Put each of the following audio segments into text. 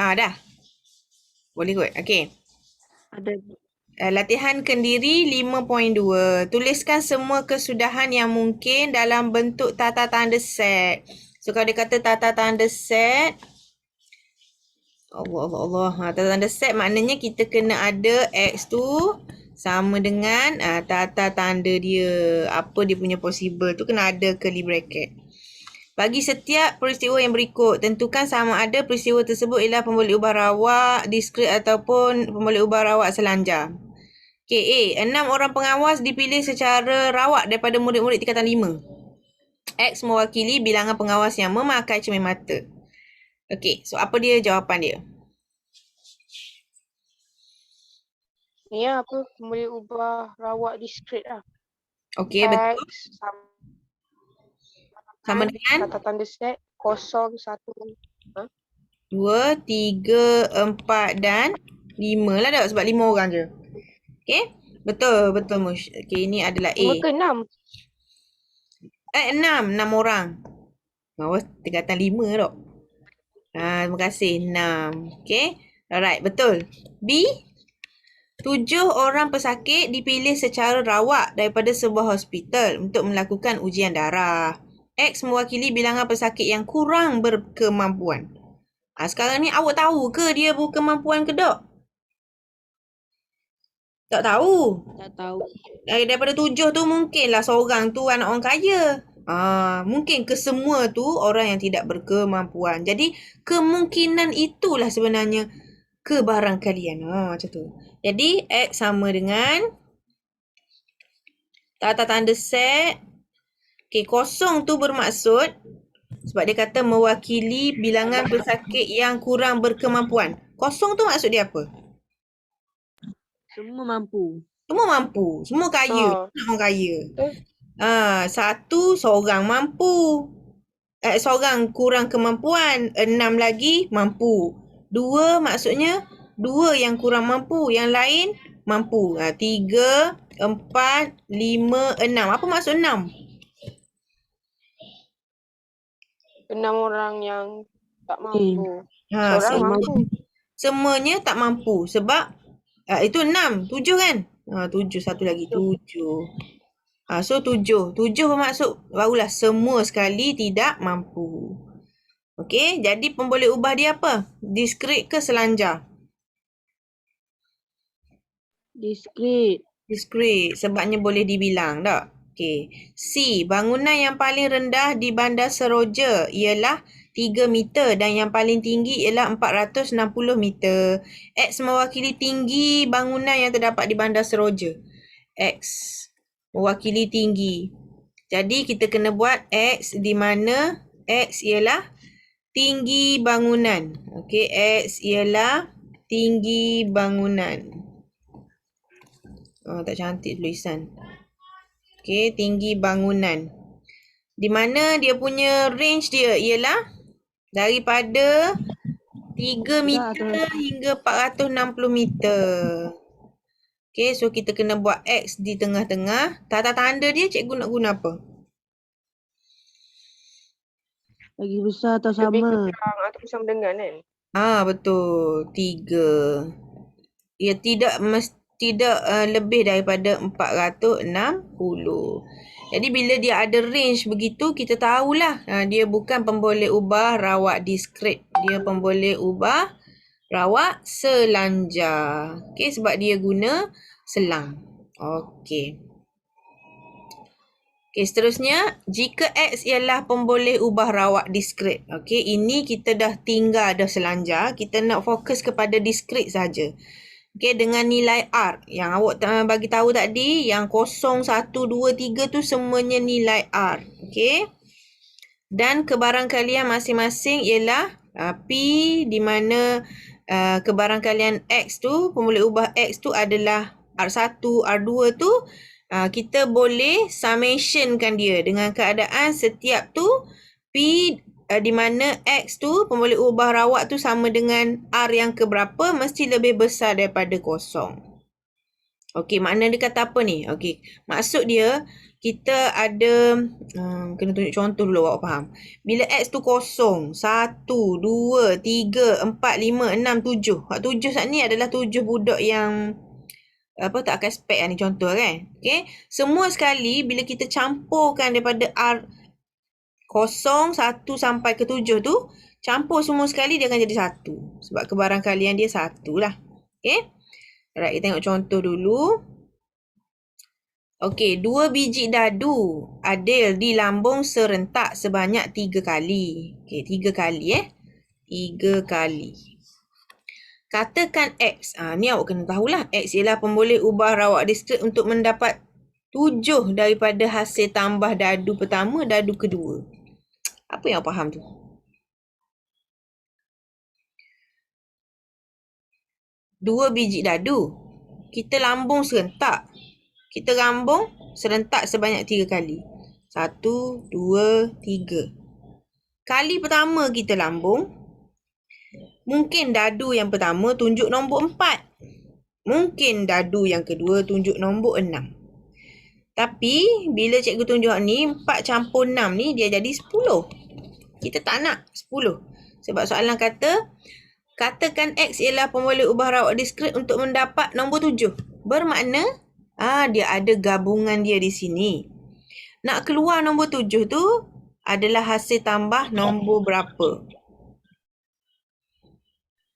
Dah. Boleh kot. Okey. Ada. Latihan kendiri 5.2. Tuliskan semua kesudahan yang mungkin dalam bentuk tata tanda set. So, kalau dia kata tata tanda set, Allah. Tata tanda set maknanya kita kena ada X tu sama dengan tata tanda dia. Apa dia punya possible tu kena ada curly bracket. Bagi setiap peristiwa yang berikut, tentukan sama ada peristiwa tersebut ialah pemboleh ubah rawak, diskret ataupun pemboleh ubah rawak selanjar. Okey, A. 6 orang pengawas dipilih secara rawak daripada murid-murid tingkatan 5. X mewakili bilangan pengawas yang memakai cermin mata. Okey, so apa dia jawapan dia? Ni apa? Boleh ubah rawak diskret lah. Okey, betul. X Sama dengan tata tanda set 0, 1. 2, 3, 4 dan 5 lah dah sebab 5 orang je. Okey, betul Mush. Okey, ini adalah A. 5 ke 6? 6 orang. Pengawas tingkatan 5 tau. Terima kasih. 6. Okey. Alright, betul. B. 7 orang pesakit dipilih secara rawak daripada sebuah hospital untuk melakukan ujian darah. X mewakili bilangan pesakit yang kurang berkemampuan. Sekarang ni awak tahu ke dia berkemampuan ke tak? Tak tahu. Tak tahu. Daripada 7 tu mungkinlah seorang tu anak orang kaya. Mungkin kesemua tu orang yang tidak berkemampuan. Jadi kemungkinan itulah sebenarnya kebarangkalian. Macam tu. Jadi X sama dengan tata tanda set. Okey, kosong tu bermaksud sebab dia kata mewakili bilangan pesakit yang kurang berkemampuan. Kosong tu maksud dia apa? Semua mampu. Semua mampu. Semua kaya. Orang kaya. Betul. 1 seorang mampu. Seorang kurang kemampuan. 6 lagi mampu. 2 maksudnya 2 yang kurang mampu. Yang lain mampu. 3, 4, 5, 6. Apa maksud 6? 6 orang yang tak mampu. Seorang mampu. Semuanya tak mampu. Sebab itu 6. 7 kan? 7. Satu lagi. 7. So 7. 7 bermaksud barulah semua sekali tidak mampu. Okey, jadi pemboleh ubah dia apa? Diskret ke selanjar? Diskret. Diskret, sebabnya boleh dibilang tak? Okey. C. Bangunan yang paling rendah di Bandar Seroja ialah 3 meter dan yang paling tinggi ialah 460 meter. X mewakili tinggi bangunan yang terdapat di Bandar Seroja. X mewakili tinggi. Jadi kita kena buat X di mana X ialah tinggi bangunan. Okey, X ialah tinggi bangunan. Tak cantik tulisan. Okey, tinggi bangunan. Di mana dia punya range dia ialah daripada 3 meter hingga 460 meter. Okey, so kita kena buat X di tengah-tengah. Tata tanda dia cikgu nak guna apa? Lagi besar atau sama? Lebih kurang atau sama dengan kan? Betul. 3. Ia tidak lebih daripada 460. Jadi bila dia ada range begitu, kita tahulah dia bukan pemboleh ubah rawak diskret. Dia pemboleh ubah rawak selanjar. Okey, sebab dia guna selang. Okey. Okey, seterusnya, jika X ialah pemboleh ubah rawak diskret. Okey, ini kita dah tinggal dah selanjar. Kita nak fokus kepada diskret saja. Okey, dengan nilai R yang awak bagi tahu tadi, yang 0, 1, 2, 3 tu semuanya nilai R. Okey. Dan kebarangkalian masing-masing ialah P di mana kebarangkalian X tu, pemboleh ubah X tu adalah R1, R2 tu, kita boleh summationkan dia dengan keadaan setiap tu P di mana X tu, pemboleh ubah rawak tu sama dengan R yang keberapa mesti lebih besar daripada 0. Okey, makna dia kata apa ni? Okey, maksud dia kita ada kena tunjuk contoh dulu awak faham. Bila X tu kosong, 1, 2, 3, 4, 5, 6, 7. Hak 7 saat ni adalah 7 budak yang tak akan spek ni contoh kan. Okay. Semua sekali bila kita campurkan daripada R kosong 1 sampai ke 7 tu, campur semua sekali dia akan jadi 1. Sebab kebarangkalian dia 1 lah. Okay. Alright, kita tengok contoh dulu. Okey, 2 biji dadu adil di lambung serentak sebanyak 3 kali. Okey, 3 kali 3 kali. Katakan X. Ni awak kena tahulah. X ialah pemboleh ubah rawak diskret untuk mendapat 7 daripada hasil tambah dadu pertama, dadu kedua. Apa yang awak faham tu? Dua biji dadu. Kita lambung serentak. Kita lambung serentak sebanyak 3 kali. 1, 2, 3. Kali pertama kita lambung, mungkin dadu yang pertama tunjuk nombor 4. Mungkin dadu yang kedua tunjuk nombor 6. Tapi bila cikgu tunjuk ni 4 campur 6 ni dia jadi 10. Kita tak nak 10. Sebab soalan kata, katakan X ialah pemboleh ubah rawak diskret untuk mendapat nombor 7. Bermakna dia ada gabungan dia di sini. Nak keluar nombor 7 tu adalah hasil tambah nombor berapa?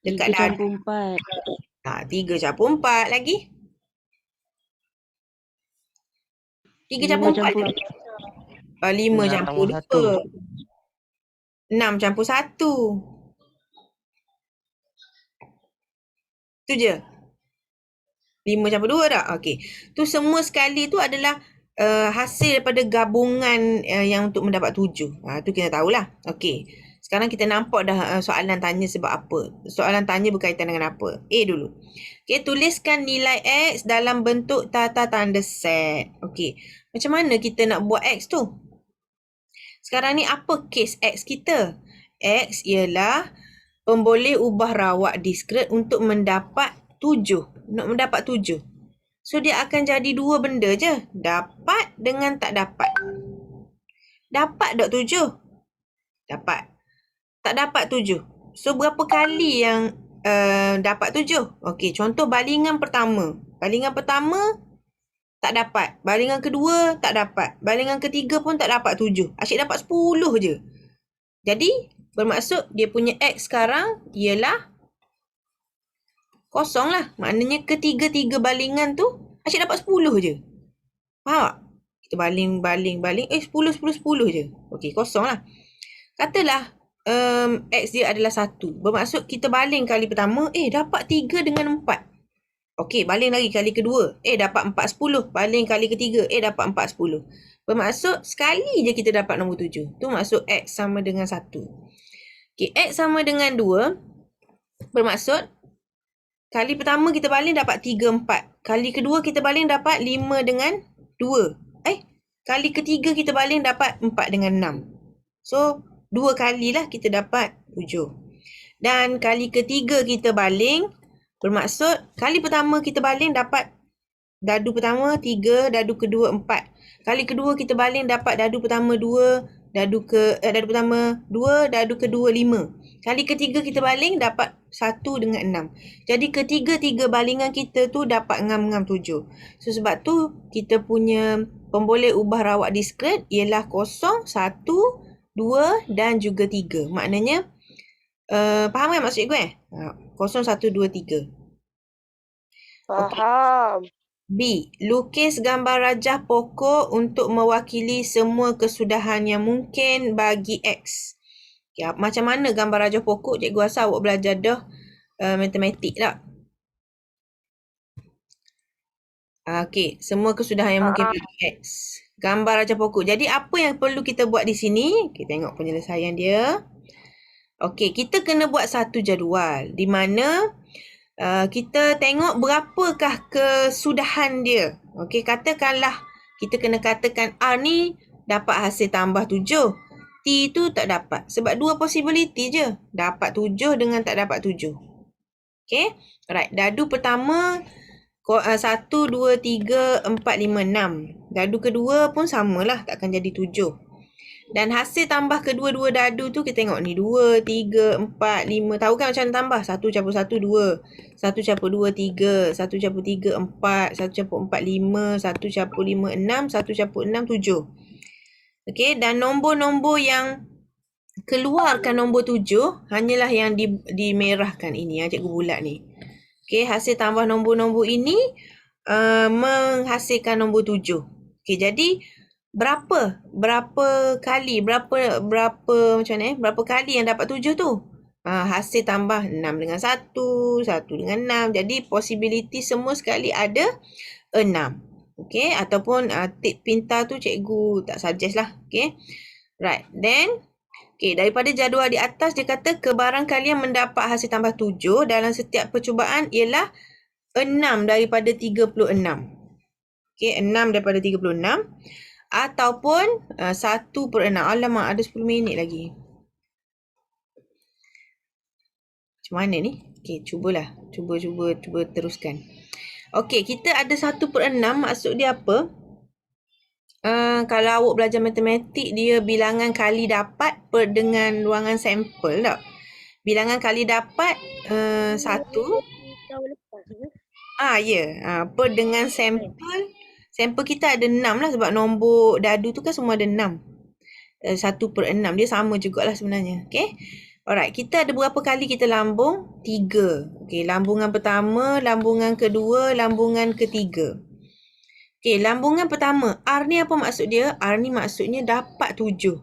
Dekat 3 campur 4. 3 campur 4 lagi. 3 campur 4. 5 campur 2. 6 campur 1. Tu je. 5 campur 2 tak? Okey. Tu semua sekali tu adalah hasil daripada gabungan yang untuk mendapat 7. Tu kena tahulah. Okey. Sekarang kita nampak dah soalan tanya sebab apa. Soalan tanya berkaitan dengan apa. A dulu. Okey, tuliskan nilai X dalam bentuk tata tanda set. Okey. Macam mana kita nak buat X tu? Sekarang ni apa kes X kita? X ialah pemboleh ubah rawak diskret untuk mendapat 7. Nak mendapat 7. So, dia akan jadi 2 benda je. Dapat dengan tak dapat. Dapat tak 7? Dapat. Tak dapat 7. So, berapa kali yang dapat 7? Okey, contoh balingan pertama. Balingan pertama tak dapat. Balingan kedua tak dapat. Balingan ketiga pun tak dapat 7. Asyik dapat 10 je. Jadi, bermaksud dia punya X sekarang ialah kosong lah. Maknanya ketiga-tiga balingan tu asyik dapat 10 je. Faham tak? Kita baling. 10 je. Okey, kosong lah. Katalah X dia adalah 1. Bermaksud kita baling kali pertama, dapat 3 dengan 4. Okey, baling lagi kali kedua. Dapat 4, 10. Baling kali ketiga. Dapat 4, 10. Bermaksud sekali je kita dapat nombor 7. Tu maksud X sama dengan 1. Okey, X sama dengan 2. Bermaksud kali pertama kita baling dapat 3, 4. Kali kedua kita baling dapat 5 dengan 2. Kali ketiga kita baling dapat 4 dengan 6. So, 2 kalilah kita dapat 7. Dan kali ketiga kita baling, bermaksud kali pertama kita baling dapat dadu pertama 3, dadu kedua 4. Kali kedua kita baling dapat dadu pertama 2, dadu pertama 2, dadu kedua 5. Kali ketiga kita baling dapat 1 dengan 6. Jadi ketiga-tiga balingan kita tu dapat ngam-ngam 7. So sebab tu kita punya pemboleh ubah rawak diskret ialah 0, 1, 2 dan juga 3. Maknanya faham kan maksud gue? 0, 1, 2, 3. Faham. B. Lukis gambar rajah pokok untuk mewakili semua kesudahan yang mungkin bagi X. Okay, macam mana gambar rajah pokok? Cikgu rasa awak belajar dah matematik tak? Okey, semua kesudahan yang mungkin bagi X. Gambar rajah pokok. Jadi apa yang perlu kita buat di sini? Kita tengok penyelesaian dia. Okey, kita kena buat satu jadual di mana kita tengok berapakah kesudahan dia. Okey, katakanlah kita kena katakan R ni dapat hasil tambah 7. T tu tak dapat. Sebab 2 possibility je. Dapat 7 dengan tak dapat 7. Okey. Alright. Dadu pertama 1, 2, 3, 4, 5, 6. Dadu kedua pun samalah, takkan jadi 7. Dan hasil tambah kedua-dua dadu tu kita tengok ni 2, 3, 4, 5. Tahu kan macam mana tambah? 1 campur 1, 2. 1 campur 2, 3. 1 campur 3, 4. 1 campur 4, 5. 1 campur 5, 6. 1 campur 6, 7. Okey, dan nombor-nombor yang keluarkan nombor 7 hanyalah yang dimerahkan ini, yang cikgu bulat ni. Okey, hasil tambah nombor-nombor ini menghasilkan nombor 7. Okey, jadi berapa kali yang dapat 7 tu? Hasil tambah 6 dengan 1, 1 dengan 6. Jadi possibility semua sekali ada 6. Okey, ataupun tip pintar tu cikgu tak suggest lah. Okey. Right. Then daripada jadual di atas dia kata kebarangkalian mendapat hasil tambah 7 dalam setiap percubaan ialah 6 daripada 36. Okey, 6 daripada 36 ataupun 1/6. Alamak, ada 10 minit lagi. Macam mana ni? Okey, cubalah. Cuba teruskan. Okey, kita ada 1/6, maksud dia apa? Kalau awak belajar matematik, dia bilangan kali dapat dengan ruangan sampel tak? Bilangan kali dapat 1. Per dengan sampel. Sampel kita ada 6 lah sebab nombor dadu tu kan semua ada 6. 1/6. Dia sama jugalah sebenarnya. Okay. Alright. Kita ada berapa kali kita lambung? 3. Okay. Lambungan pertama, lambungan kedua, lambungan ketiga. Okay, lambungan pertama. R ni apa maksud dia? R ni maksudnya dapat 7.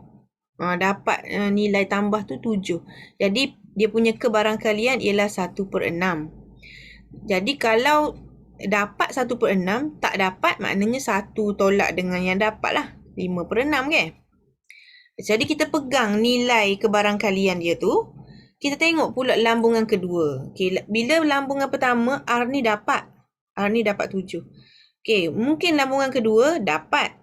Dapat nilai tambah tu 7. Jadi, dia punya kebarangkalian ialah 1/6. Jadi, kalau dapat 1/6, tak dapat maknanya 1 tolak dengan yang dapat lah. 5/6 kan? Jadi, kita pegang nilai kebarangkalian dia tu. Kita tengok pula lambungan kedua. Okay, bila lambungan pertama, R ni dapat. R ni dapat 7. Okey, mungkin lambungan kedua dapat.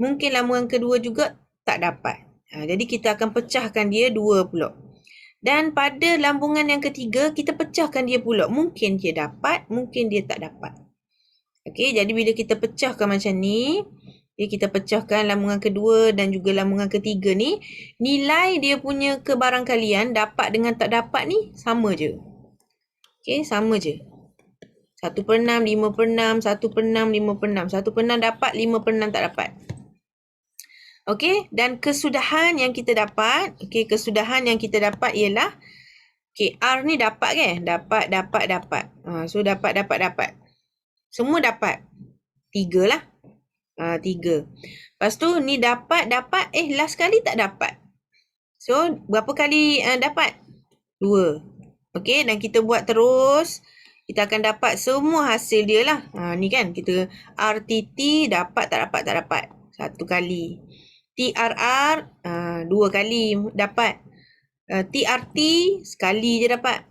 Mungkin lambungan kedua juga tak dapat. Jadi kita akan pecahkan dia 2 pula. Dan pada lambungan yang ketiga, kita pecahkan dia pula. Mungkin dia dapat, mungkin dia tak dapat. Okey, jadi bila kita pecahkan macam ni, kita pecahkan lambungan kedua dan juga lambungan ketiga ni, nilai dia punya kebarangkalian dapat dengan tak dapat ni sama je. Okey, sama je. 1/6, 5/6, 1/6, 5/6. 1/6 dapat, 5/6 tak dapat. Okey, dan kesudahan yang kita dapat, ialah R ni dapat kan? Dapat. So dapat. Semua dapat. 3 lah. 3. Lepas tu ni dapat, last kali tak dapat. So berapa kali dapat? 2. Okey, dan kita buat terus. Kita akan dapat semua hasil dia lah. Ni kan kita RTT dapat tak dapat. 1 kali. TRR 2 kali dapat. TRT sekali je dapat.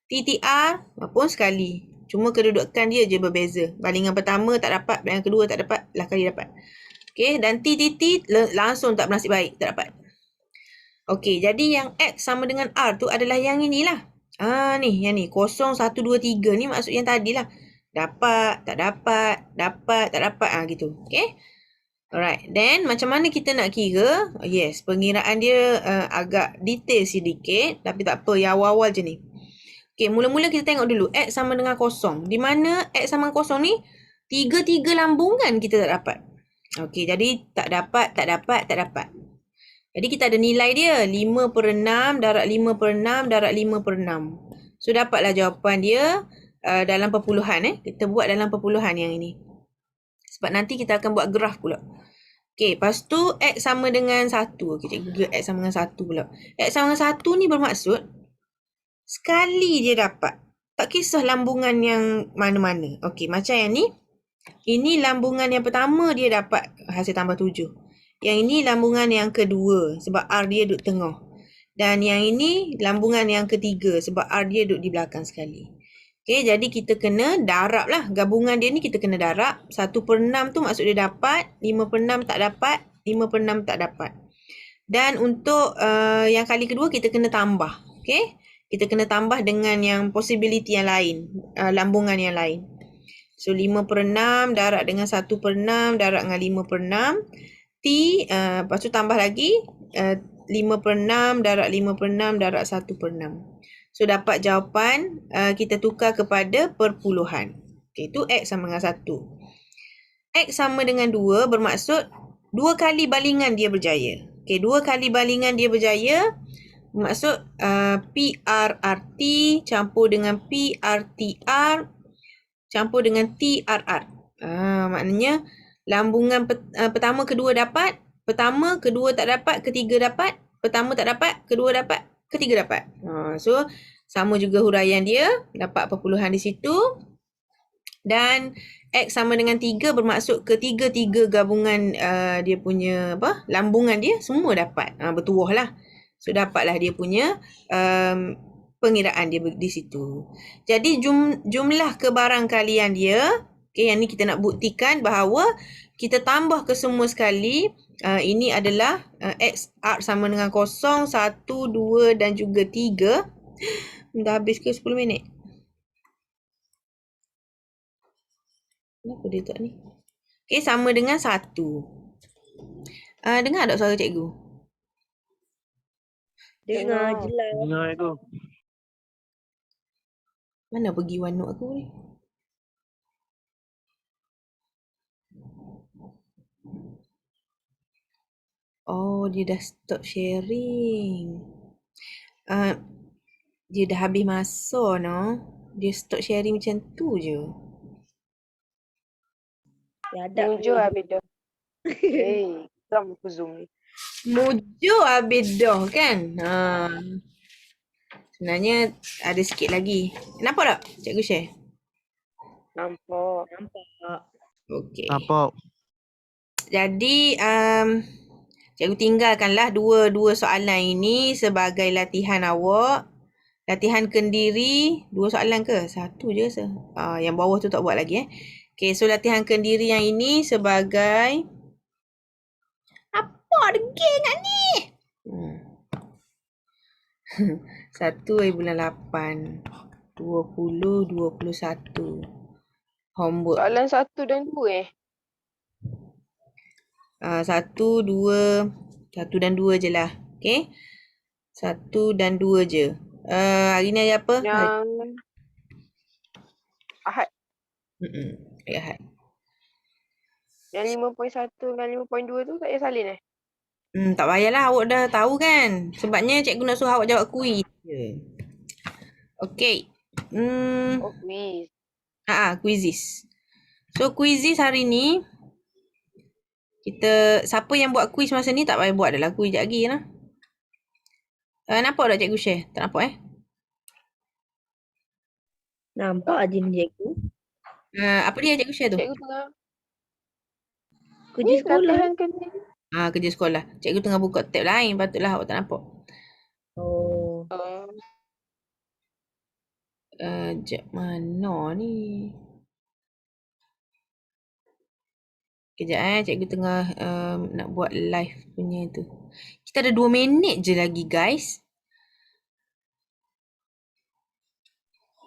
TTR pun sekali. Cuma kedudukan dia je berbeza. Balingan pertama tak dapat, balingan kedua tak dapat, last kali dapat. Okey, dan TTT langsung tak bernasib baik, tak dapat. Okey, jadi yang X sama dengan R tu adalah yang inilah. Yang ni 0, 1, 2, 3 ni maksud yang tadi lah. Dapat, tak dapat, tak dapat. Gitu. Okay. Alright. Then macam mana kita nak kira? Yes, pengiraan dia agak detail sedikit. Tapi tak apa, yang awal-awal je ni. Okay, mula-mula kita tengok dulu. X sama dengan 0. Di mana X sama 0 ni? 3 lambungan kita tak dapat. Okay, jadi tak dapat. Jadi kita ada nilai dia 5/6 darab 5/6 darab 5/6. So dapatlah jawapan dia dalam perpuluhan. Kita buat dalam perpuluhan yang ini. Sebab nanti kita akan buat graf pula. Okey, lepas tu X sama dengan 1. Okey, cikgu X sama dengan 1 pula. X sama dengan 1 ni bermaksud sekali dia dapat. Tak kisah lambungan yang mana-mana. Okey, macam yang ni. Ini lambungan yang pertama dia dapat hasil tambah 7. Yang ini lambungan yang kedua sebab R dia duduk tengah. Dan yang ini lambungan yang ketiga sebab R dia duduk di belakang sekali. Okey, jadi kita kena darab lah. Gabungan dia ni kita kena darab. 1/6 tu maksud dia dapat. 5/6 tak dapat. 5/6 tak dapat. Dan untuk yang kali kedua kita kena tambah. Okey, kita kena tambah dengan yang possibility yang lain. Lambungan yang lain. So 5/6 darab dengan 1/6 darab dengan 5/6. T, lepas tu tambah lagi 5/6 darab 5/6 darab 1/6. So dapat jawapan kita tukar kepada perpuluhan. Okay, tu X sama dengan 1. X sama dengan 2 bermaksud 2 kali balingan dia berjaya. Okay, 2 kali balingan dia berjaya bermaksud PRRT campur dengan PRTR campur dengan TRR. Maknanya lambungan pertama kedua dapat, pertama kedua tak dapat, ketiga dapat, pertama tak dapat, kedua dapat, ketiga dapat. So sama juga huraian dia, dapat perpuluhan di situ. Dan X sama dengan 3 bermaksud ketiga-tiga gabungan dia punya lambungan dia semua dapat. Bertuah lah. So dapatlah dia punya pengiraan dia di situ. Jadi jumlah kebarangkalian dia, okay, yang ni kita nak buktikan bahawa kita tambah ke semua sekali, ini adalah X R sama dengan 0, 1, 2 dan juga 3. Dah habis ke 10 minit? Kenapa dia tak ni? Okay, sama dengan 1. Dengar tak suara cikgu? Dengar Dengar. jelas. Dengar itu. Mana pergi OneNote aku ni? Oh, dia dah stop sharing. Dia dah habis masa no. Dia stop sharing macam tu je. Biadab Mujur ni. habis dah. Geram aku Zoom ni. Mujur habis dah kan? Sebenarnya ada sikit lagi. Nampak tak cikgu share? Nampak. Nampak. Okey. Nampak. Jadi cikgu tinggalkanlah dua soalan ini sebagai latihan awak. Latihan kendiri, 2 soalan ke? 1 je rasa. Yang bawah tu tak buat lagi Okay, so latihan kendiri yang ini sebagai apa degil kat ni? 1 bulan 8 2021. Homework. Soalan 1 dan 2 1, 2, 1 dan 2 je lah. Okay. 1 dan 2 je. Hari ni hari apa? Yang Ahad. Hari Ahad. Yang 5.1 dan 5.2 tu tak payah salin Tak payahlah, awak dah tahu kan. Sebabnya cikgu nak suruh awak jawab kuis je. Okay. Oh, quiz. Quizzes. So quizzes hari ni kita siapa yang buat quiz masa ni tak payah buat dah lah quiz sekejap lagi lah. Nampak tak cikgu share? Tak nampak Nampak aja ni cikgu. Apa dia cikgu share tu? Cikgu tengah Kerja sekolah. latihan kendiri. Kerja sekolah. Cikgu tengah buka tab lain, patutlah awak tak nampak. Oh. Sekejap mana ni? Kejap cikgu tengah nak buat live punya tu. Kita ada 2 minit je lagi guys.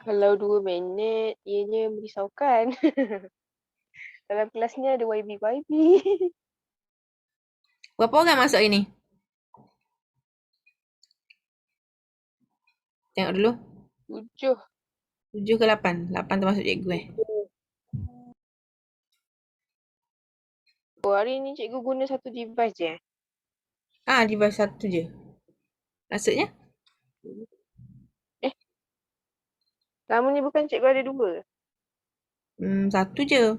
Kalau 2 minit, ianya merisaukan. Dalam kelasnya ada YB. Berapa orang masuk hari ni? Tengok dulu. 7. 7 ke 8? 8 termasuk cikgu Oh, hari ni cikgu guna satu device je. Device 1 je. Maksudnya? Lama ni bukan cikgu ada 2. 1 je.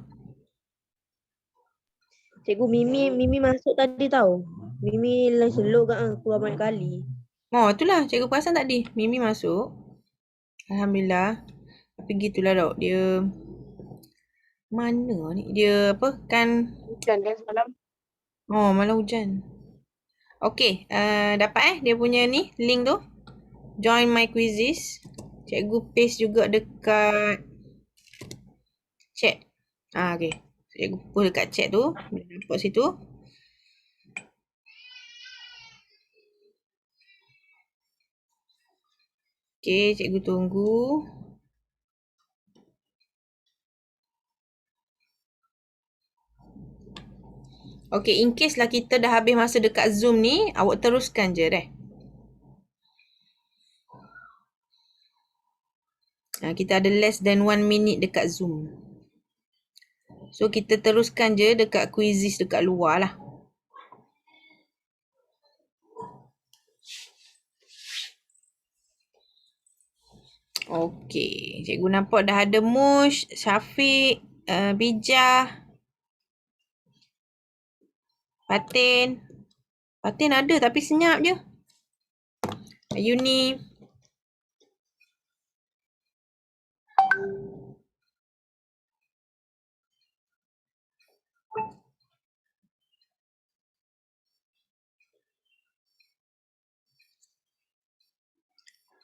Cikgu Mimi masuk tadi tau. Mimi lah slow keluar banyak kali. Itulah cikgu perasan tadi. Mimi masuk. Alhamdulillah. Tapi gitulah dok. Dia mana ni? Dia apa? Kan Hujan kan semalam. malah hujan. Okay. Dapat dia punya ni link tu. Join my quizzes. Cikgu paste juga dekat chat. Okay. Cikgu post dekat chat tu. Boleh nampak situ. Okay, cikgu tunggu. Okay, in case lah kita dah habis masa dekat Zoom ni, awak teruskan je deh. Kita ada less than 1 minute dekat Zoom. So, kita teruskan je dekat quizzes dekat luar lah. Okay, cikgu nampak dah ada Mush, Syafiq, Bijah, Fatin. Fatin ada tapi senyap je. Ayuni.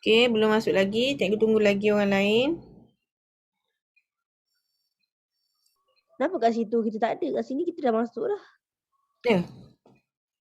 Okay, belum masuk lagi. Cikgu tunggu lagi orang lain. Kenapa kat situ kita tak ada? Kat sini kita dah masuk dah. Ya.